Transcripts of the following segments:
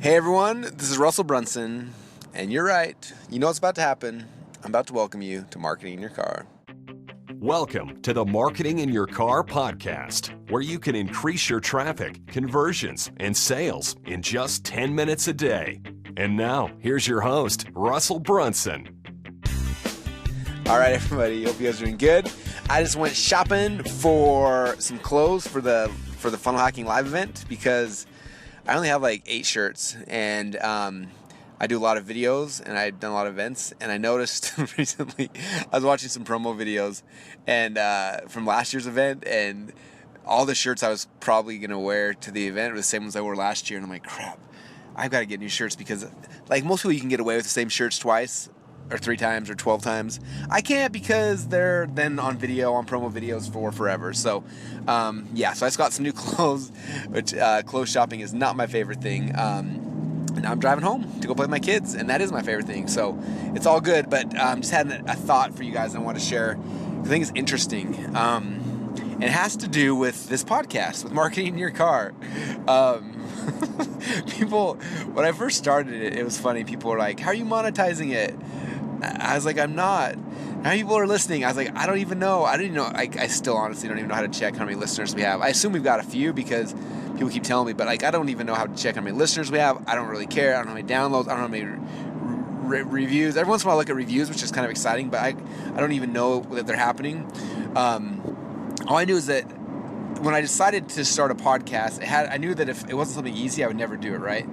Hey everyone, this is Russell Brunson, and you're right. You know what's about to happen. I'm about to welcome you to Marketing in Your Car. Welcome to the Marketing in Your Car podcast, where you can increase your traffic, conversions, and sales in just 10 minutes a day. And now, here's your host, Russell Brunson. All right, everybody. Hope you guys are doing good. I just went shopping for some clothes for the Funnel Hacking Live event because I only have like 8 shirts, and I do a lot of videos, and I've done a lot of events, and I noticed recently, I was watching some promo videos and from last year's event, and all the shirts I was probably going to wear to the event were the same ones I wore last year, and I'm like, crap, I've got to get new shirts because, like, most people you can get away with the same shirts twice, or 3 times, or 12 times. I can't because they're then on video, on promo videos for forever. So, so I just got some new clothes, which clothes shopping is not my favorite thing. And now I'm driving home to go play with my kids, and that is my favorite thing. So it's all good, but just had a thought for you guys I want to share. I think it's interesting. And it has to do with this podcast, with Marketing in Your Car. People, when I first started it, it was funny. People were like, how are you monetizing it? I was like, I'm not. How many people are listening? I was like, I don't even know. I didn't know. I still honestly don't even know how to check how many listeners we have. I assume we've got a few because people keep telling me, but like I don't even know how to check how many listeners we have. I don't really care. I don't know how many downloads. I don't know how many reviews. Every once in a while I look at reviews, which is kind of exciting, but I don't even know that they're happening. All I knew is that when I decided to start a podcast, I knew that if it wasn't something easy, I would never do it, right?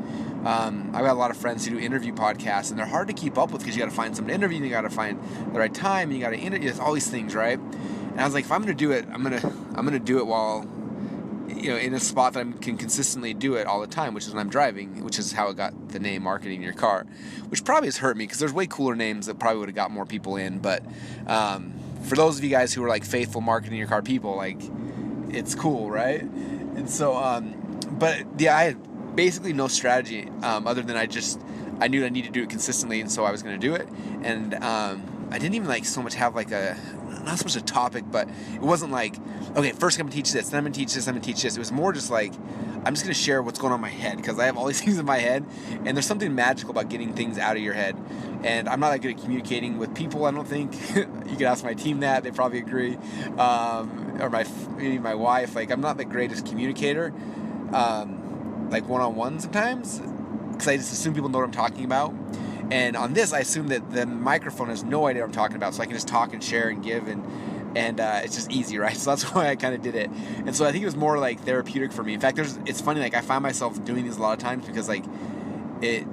I've got a lot of friends who do interview podcasts, and they're hard to keep up with because you got to find someone to interview, and you got to find the right time, and you got to interview. There's all these things, right? And I was like, if I'm going to do it, I'm gonna do it while, in a spot that I can consistently do it all the time, which is when I'm driving, which is how it got the name Marketing in Your Car, which probably has hurt me because there's way cooler names that probably would have got more people in. But for those of you guys who are like faithful Marketing in Your Car people, like, it's cool, right? And so, I had basically no strategy other than I knew I needed to do it consistently, and so I was going to do it. And I didn't even like so much have like not so much a topic, but it wasn't like, okay, first I'm going to teach this, then I'm going to teach this, I'm going to teach this. It was more just like, I'm just going to share what's going on in my head because I have all these things in my head, and there's something magical about getting things out of your head. And I'm not that good at communicating with people, I don't think. You could ask my team that, they probably agree. Or maybe my wife. Like, I'm not the greatest communicator, like one-on-one sometimes, because I just assume people know what I'm talking about. And on this, I assume that the microphone has no idea what I'm talking about, so I can just talk and share and give, and it's just easy, right? So that's why I kind of did it. And so I think it was more like therapeutic for me. In fact, it's funny, like I find myself doing these a lot of times because like it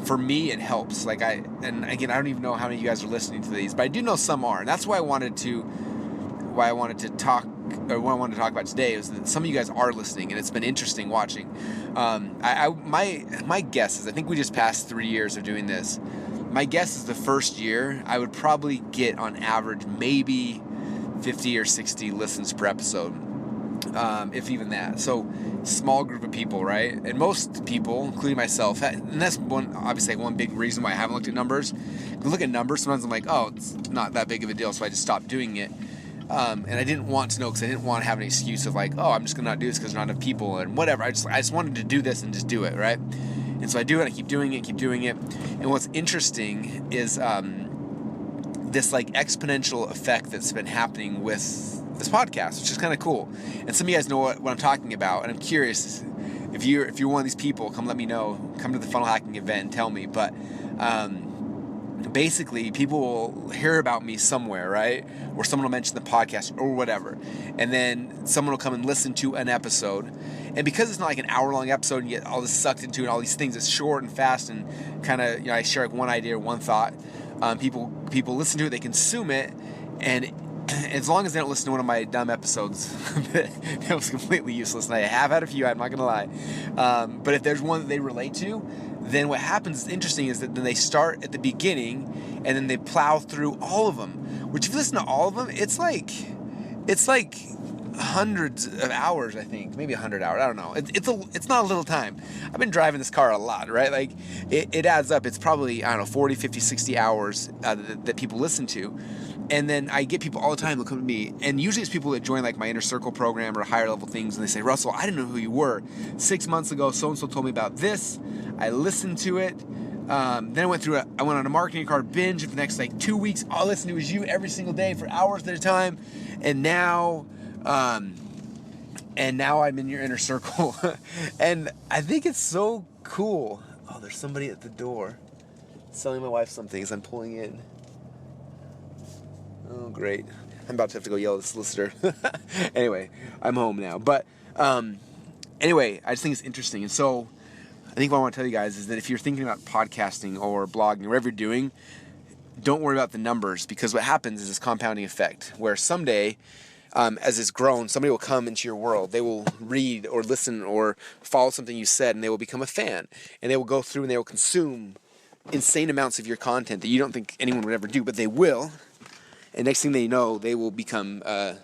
for me it helps. Like and again, I don't even know how many of you guys are listening to these, but I do know some are, and that's why I wanted to talk. Or what I wanted to talk about today is that some of you guys are listening, and it's been interesting watching. My guess is, I think we just passed 3 years of doing this. My guess is the first year I would probably get on average maybe 50 or 60 listens per episode, if even that. So small group of people, right? And most people, including myself, and that's obviously one big reason why I haven't looked at numbers. If I look at numbers, sometimes I'm like, oh, it's not that big of a deal, so I just stopped doing it. And I didn't want to know because I didn't want to have an excuse of like, oh, I'm just going to not do this because there's not enough people and whatever. I just wanted to do this and just do it, right? And so I do it. I keep doing it. And what's interesting is this like exponential effect that's been happening with this podcast, which is kind of cool. And some of you guys know what I'm talking about. And I'm curious if you're one of these people, come let me know. Come to the Funnel Hacking event and tell me. But basically, people will hear about me somewhere, right? Or someone will mention the podcast or whatever. And then someone will come and listen to an episode. And because it's not like an hour-long episode and you get all this sucked into it and all these things, it's short and fast and kind of, I share like one idea or one thought. People listen to it, they consume it, and as long as they don't listen to one of my dumb episodes, that was completely useless. And I have had a few, I'm not going to lie. But if there's one that they relate to, then what happens is interesting is that then they start at the beginning and then they plow through all of them, which if you listen to all of them, it's like hundreds of hours, I think, maybe 100 hours. I don't know. It's not a little time. I've been driving this car a lot, right? Like it adds up. It's probably, 40, 50, 60 hours that people listen to. And then I get people all the time that come to me, and usually it's people that join like my inner circle program or higher level things, and they say, Russell, I didn't know who you were. 6 months ago, so-and-so told me about this. I listened to it. Then I went on a marketing card binge for the next like 2 weeks. All I listened to was you every single day for hours at a time. And now I'm in your inner circle. And I think it's so cool. Oh, there's somebody at the door selling my wife something as I'm pulling in. Oh, great. I'm about to have to go yell at the solicitor. Anyway, I'm home now. But anyway, I just think it's interesting. And so I think what I want to tell you guys is that if you're thinking about podcasting or blogging, whatever you're doing, don't worry about the numbers, because what happens is this compounding effect where someday, as it's grown, somebody will come into your world. They will read or listen or follow something you said, and they will become a fan. And they will go through and they will consume insane amounts of your content that you don't think anyone would ever do, but they will. And next thing they know, they will become, like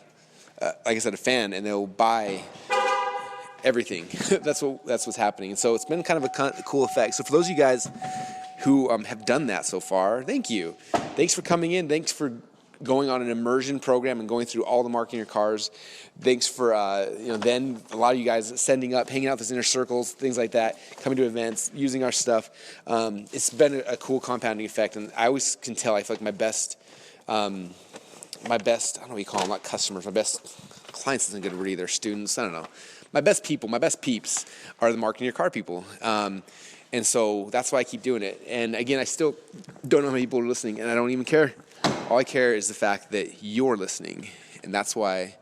I said, a fan, and they'll buy everything. That's what's happening. And so it's been kind of a cool effect. So for those of you guys who have done that so far, thank you. Thanks for coming in. Thanks for going on an immersion program and going through all the marketing your cars. Thanks for then a lot of you guys setting up, hanging out with those inner circles, things like that, coming to events, using our stuff. It's been a cool compounding effect, and I always can tell. I feel like my best, I don't know what you call them, not customers, my best clients isn't a good word either, students, I don't know. My best people, my best peeps are the marketing your car people. And so that's why I keep doing it. And again, I still don't know how many people are listening, and I don't even care. All I care is the fact that you're listening, and that's why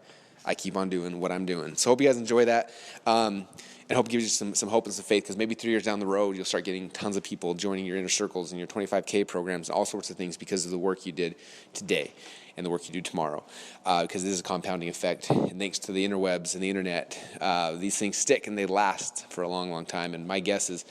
I keep on doing what I'm doing. So I hope you guys enjoy that, and hope it gives you some hope and some faith, because maybe 3 years down the road, you'll start getting tons of people joining your inner circles and your 25K programs and all sorts of things because of the work you did today and the work you do tomorrow, because this is a compounding effect. And thanks to the interwebs and the internet, these things stick and they last for a long, long time. And my guess is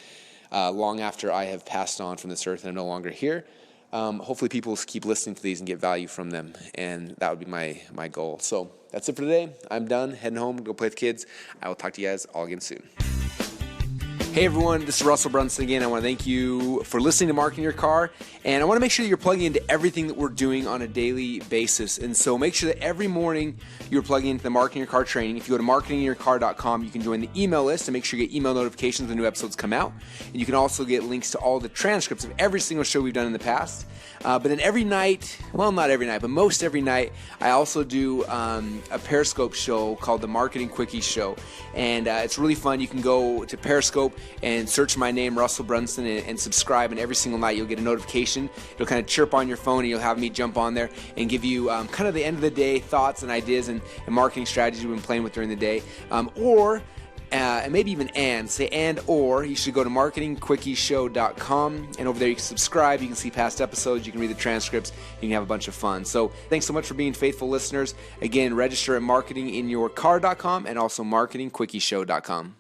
long after I have passed on from this earth and I'm no longer here, hopefully people keep listening to these and get value from them, and that would be my goal. So that's it for today. I'm done, heading home, go play with the kids. I will talk to you guys all again soon. Hey everyone, this is Russell Brunson again. I want to thank you for listening to Marketing Your Car, and I want to make sure that you're plugging into everything that we're doing on a daily basis. And so make sure that every morning you're plugging into the Marketing Your Car training. If you go to marketingyourcar.com, you can join the email list and make sure you get email notifications when new episodes come out. And you can also get links to all the transcripts of every single show we've done in the past. But then every night, well, not every night, but most every night, I also do a Periscope show called the Marketing Quickie Show. And it's really fun. You can go to Periscope and search my name, Russell Brunson, and subscribe. And every single night you'll get a notification. It'll kind of chirp on your phone, and you'll have me jump on there and give you kind of the end of the day thoughts and ideas and marketing strategies we've been playing with during the day. And maybe even or you should go to marketingquickieshow.com, and over there you can subscribe, you can see past episodes, you can read the transcripts, you can have a bunch of fun. So thanks so much for being faithful listeners. Again, register at marketinginyourcar.com and also marketingquickieshow.com.